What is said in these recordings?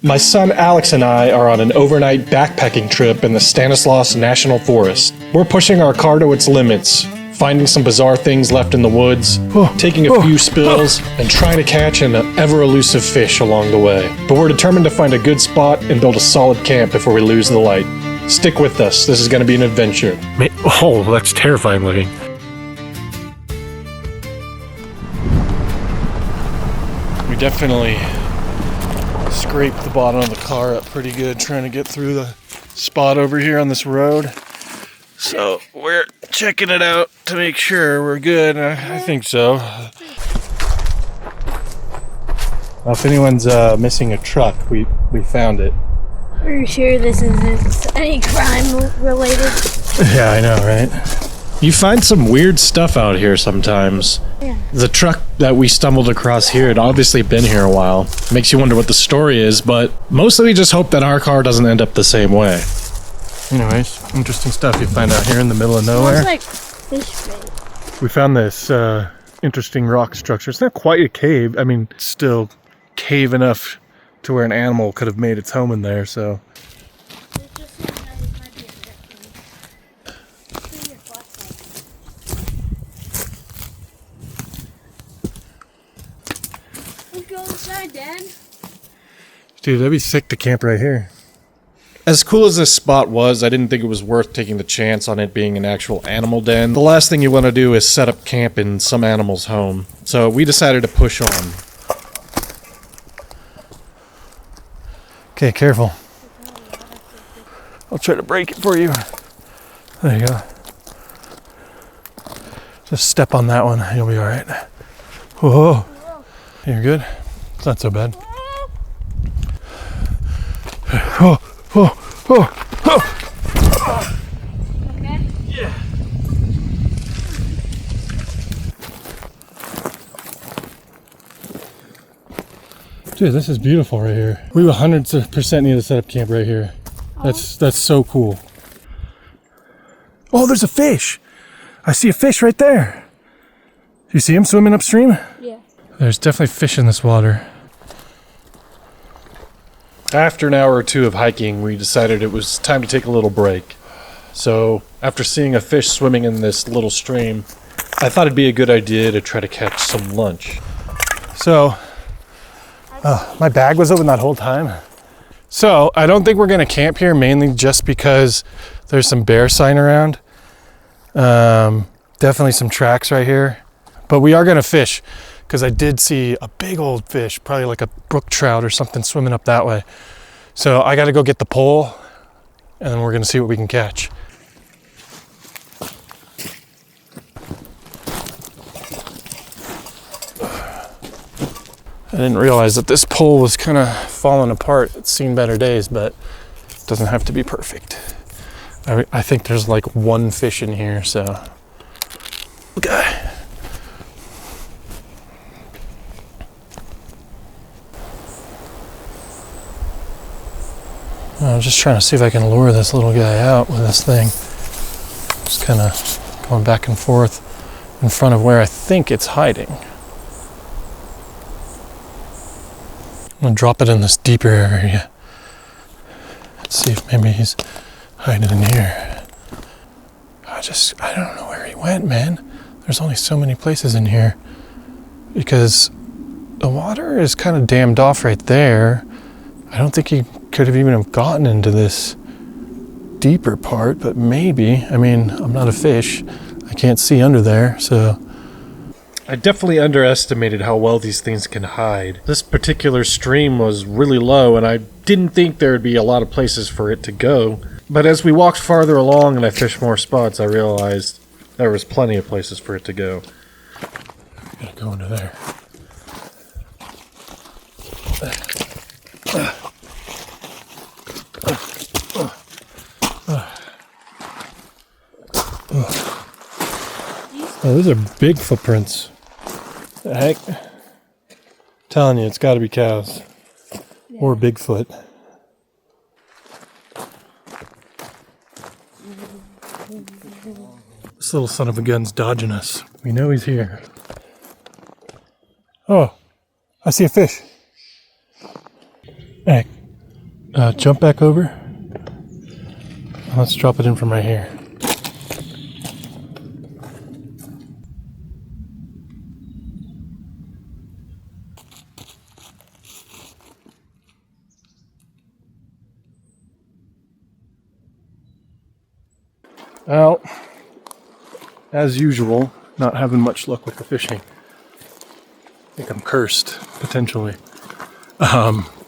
My son Alex and I are on an overnight backpacking trip in the Stanislaus National Forest. We're pushing our car to its limits, finding some bizarre things left in the woods, taking a few spills, and trying to catch an ever-elusive fish along the way. But we're determined to find a good spot and build a solid camp before we lose the light. Stick with us, this is going to be an adventure. Oh, that's terrifying looking. We definitely scraped the bottom of the car up pretty good trying to get through the spot over here on this road. So we're checking it out to make sure we're good. I think so. Well, if anyone's missing a truck, we found it. Are you sure this isn't any crime related? Yeah, I know, right? You find some weird stuff out here sometimes. Yeah. The truck that we stumbled across here had obviously been here a while. Makes you wonder what the story is, but mostly we just hope that our car doesn't end up the same way. Anyways, interesting stuff you find out here in the middle of nowhere. It's like fish bait. We found this interesting rock structure. It's not quite a cave. I mean, it's still cave enough to where an animal could have made its home in there, so. Let's go inside, Dad. Dude, that'd be sick to camp right here. As cool as this spot was, I didn't think it was worth taking the chance on it being an actual animal den. The last thing you want to do is set up camp in some animal's home. So we decided to push on. Okay, careful. I'll try to break it for you. There you go. Just step on that one, you'll be alright. Whoa. You're good? It's not so bad. Oh. Okay. Yeah. Dude, this is beautiful right here. We 100% need to set up camp right here. That's so cool. Oh, there's a fish. I see a fish right there. You see him swimming upstream? Yeah. There's definitely fish in this water. After an hour or two of hiking, we decided it was time to take a little break. So, after seeing a fish swimming in this little stream, I thought it'd be a good idea to try to catch some lunch. So, my bag was open that whole time. So, I don't think we're going to camp here, mainly just because there's some bear sign around. Definitely some tracks right here. But we are going to fish, because I did see a big old fish, probably like a brook trout or something swimming up that way. So I got to go get the pole, and then we're going to see what we can catch. I didn't realize that this pole was kind of falling apart. It's seen better days, but it doesn't have to be perfect. I think there's like one fish in here, so. Okay. I'm just trying to see if I can lure this little guy out with this thing. Just kind of going back and forth in front of where I think it's hiding. I'm gonna drop it in this deeper area. Let's see if maybe he's hiding in here. I don't know where he went, man. There's only so many places in here because the water is kind of dammed off right there. I don't think he could have even have gotten into this deeper part, but maybe. I mean, I'm not a fish. I can't see under there, so. I definitely underestimated how well these things can hide. This particular stream was really low, and I didn't think there would be a lot of places for it to go. But as we walked farther along and I fished more spots, I realized there was plenty of places for it to go. Gotta go into there. Oh, those are big footprints. The heck? I'm telling you, it's got to be cows. Yeah. Or Bigfoot. This little son of a gun's dodging us. We know he's here. Oh, I see a fish. Hey, Jump back over. Let's drop it in from right here. Well, as usual, not having much luck with the fishing. I think I'm cursed, potentially.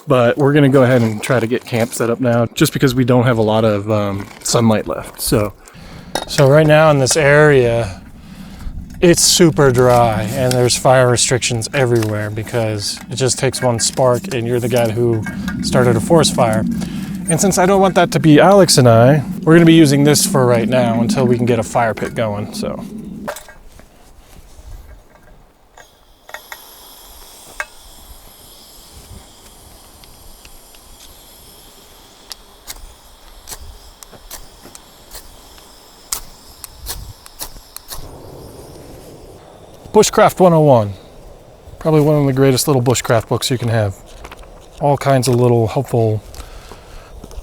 But we're going to go ahead and try to get camp set up now, just because we don't have a lot of sunlight left. So right now in this area, it's super dry, and there's fire restrictions everywhere because it just takes one spark, and you're the guy who started a forest fire. And since I don't want that to be Alex and I, we're going to be using this for right now until we can get a fire pit going. So. Bushcraft 101. Probably one of the greatest little bushcraft books you can have. All kinds of little helpful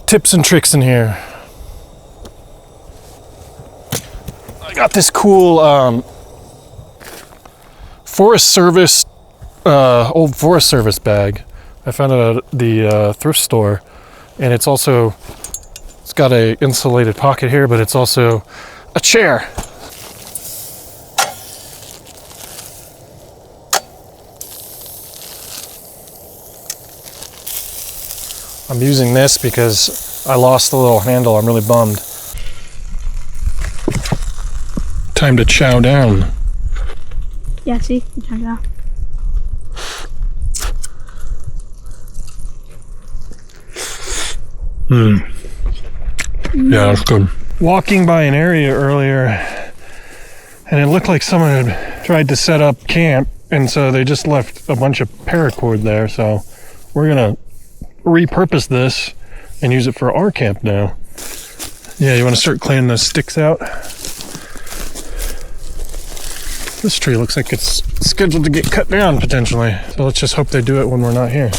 tips and tricks in here. I got this cool Forest Service, old Forest Service bag. I found it at the thrift store, and it's got a insulated pocket here, but it's also a chair. I'm using this because I lost the little handle. I'm really bummed. Time to chow down. Yeah, see? You turned it off. Yeah, that's good. Walking by an area earlier, and it looked like someone had tried to set up camp, and so they just left a bunch of paracord there. So we're gonna repurpose this and use it for our camp now. Yeah, you want to start cleaning those sticks out? This tree looks like it's scheduled to get cut down potentially. So let's just hope they do it when we're not here.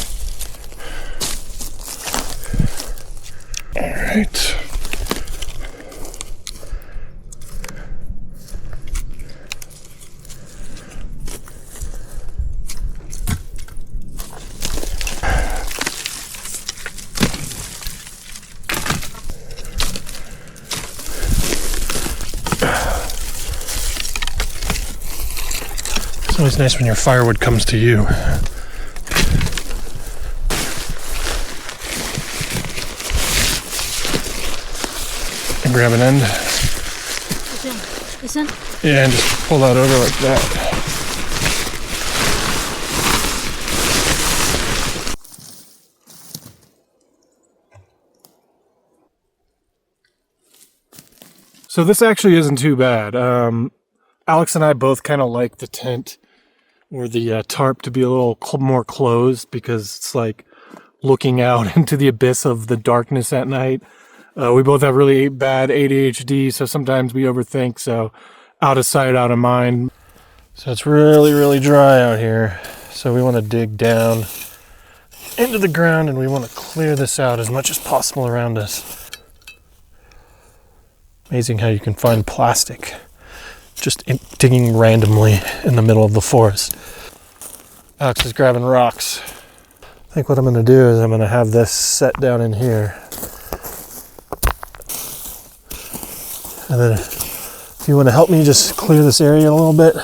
All right. It's always nice when your firewood comes to you. And grab an end. This end? Yeah, and just pull that over like that. So this actually isn't too bad. Alex and I both kind of like the tent or the tarp to be a little more closed because it's like looking out into the abyss of the darkness at night. We both have really bad ADHD, so sometimes we overthink, so out of sight, out of mind. So it's really, really dry out here. So we want to dig down into the ground and we want to clear this out as much as possible around us. Amazing how you can find plastic just digging randomly in the middle of the forest. Alex is grabbing rocks. I think what I'm going to do is I'm going to have this set down in here. And then if you want to help me just clear this area a little bit.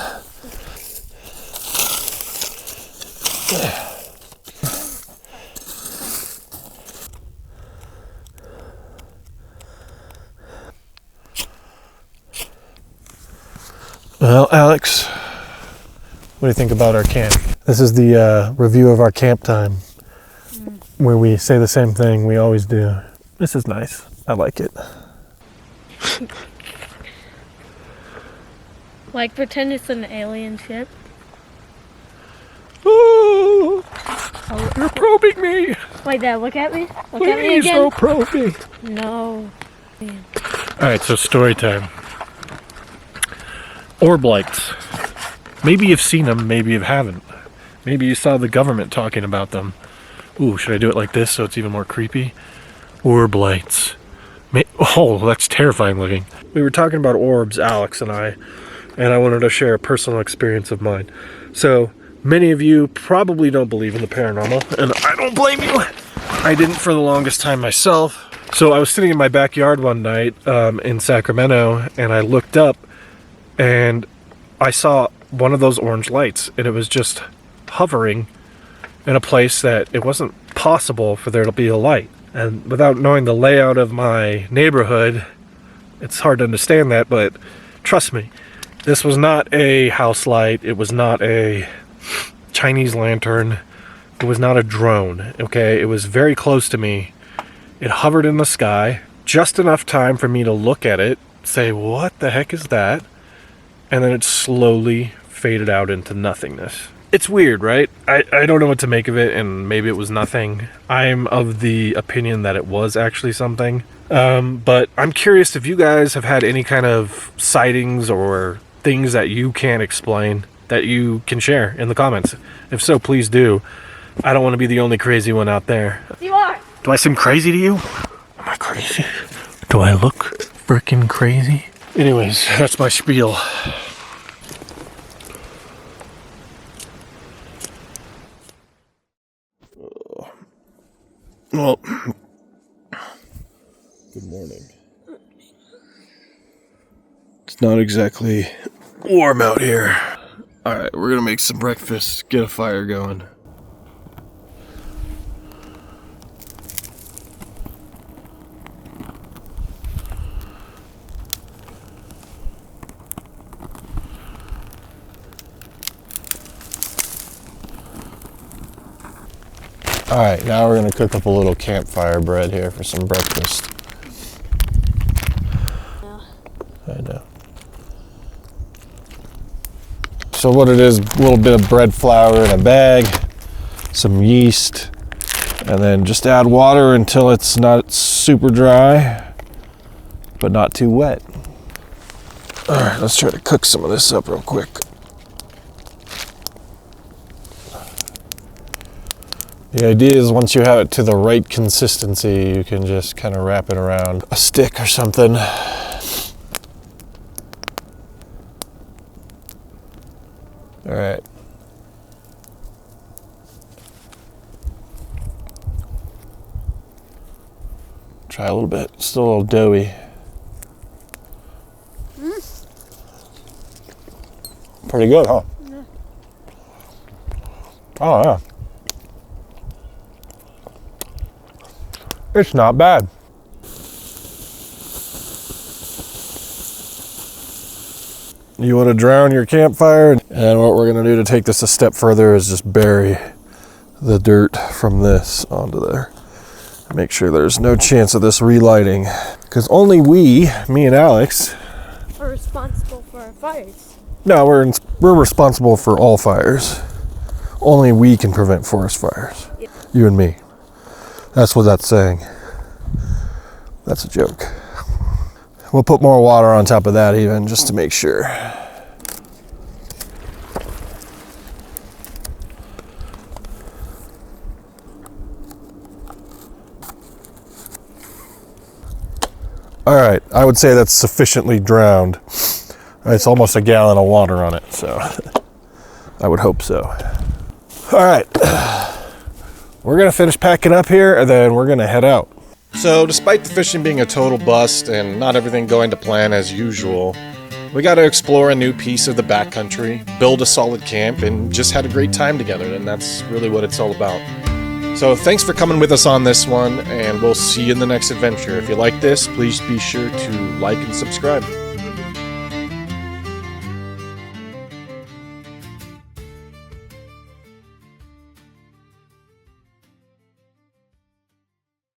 Well, Alex, what do you think about our camp? This is the review of our camp time, where we say the same thing we always do. This is nice. I like it. Like, pretend it's an alien ship. Ooh, you're probing me. Wait, Dad, look at me. Look Please at me again. don't probe me. No. Man. All right, so story time. Orb Lights. Maybe you've seen them, maybe you haven't. Maybe you saw the government talking about them. Ooh, should I do it like this so it's even more creepy? Orb Lights. Oh, that's terrifying looking. We were talking about orbs, Alex and I wanted to share a personal experience of mine. So, many of you probably don't believe in the paranormal, and I don't blame you. I didn't for the longest time myself. So I was sitting in my backyard one night in Sacramento, and I looked up, and I saw one of those orange lights, and it was just hovering in a place that it wasn't possible for there to be a light. And without knowing the layout of my neighborhood, it's hard to understand that, but trust me, this was not a house light. It was not a Chinese lantern. It was not a drone, okay? It was very close to me. It hovered in the sky, just enough time for me to look at it, say, what the heck is that? And then it slowly faded out into nothingness. It's weird, right? I don't know what to make of it, and maybe it was nothing. I'm of the opinion that it was actually something. But I'm curious if you guys have had any kind of sightings or things that you can't explain that you can share in the comments. If so, please do. I don't want to be the only crazy one out there. You are. Do I seem crazy to you? Am I crazy? Do I look freaking crazy? Anyways, that's my spiel. Well, good morning. It's not exactly warm out here. Alright, we're gonna make some breakfast, get a fire going. Alright, now we're going to cook up a little campfire bread here for some breakfast. Yeah. I know. So what it is, a little bit of bread flour in a bag, some yeast, and then just add water until it's not super dry, but not too wet. Alright, let's try to cook some of this up real quick. The idea is once you have it to the right consistency, you can just kind of wrap it around a stick or something. All right. Try a little bit. Still a little doughy. Pretty good, huh? Yeah. Oh, yeah. It's not bad. You want to drown your campfire, and what we're going to do to take this a step further is just bury the dirt from this onto there. Make sure there's no chance of this relighting, because only we, me and Alex, Are responsible for our fires. no, we're responsible for all fires. Only we can prevent forest fires. Yep. You and me. That's what that's saying. That's a joke. We'll put more water on top of that even, just to make sure. All right, I would say that's sufficiently drowned. It's almost a gallon of water on it, so I would hope so. All right, we're gonna finish packing up here, and then we're gonna head out. So despite the fishing being a total bust and not everything going to plan as usual, we got to explore a new piece of the backcountry, build a solid camp, and just had a great time together, and that's really what it's all about. So thanks for coming with us on this one, and we'll see you in the next adventure. If you like this, please be sure to like and subscribe.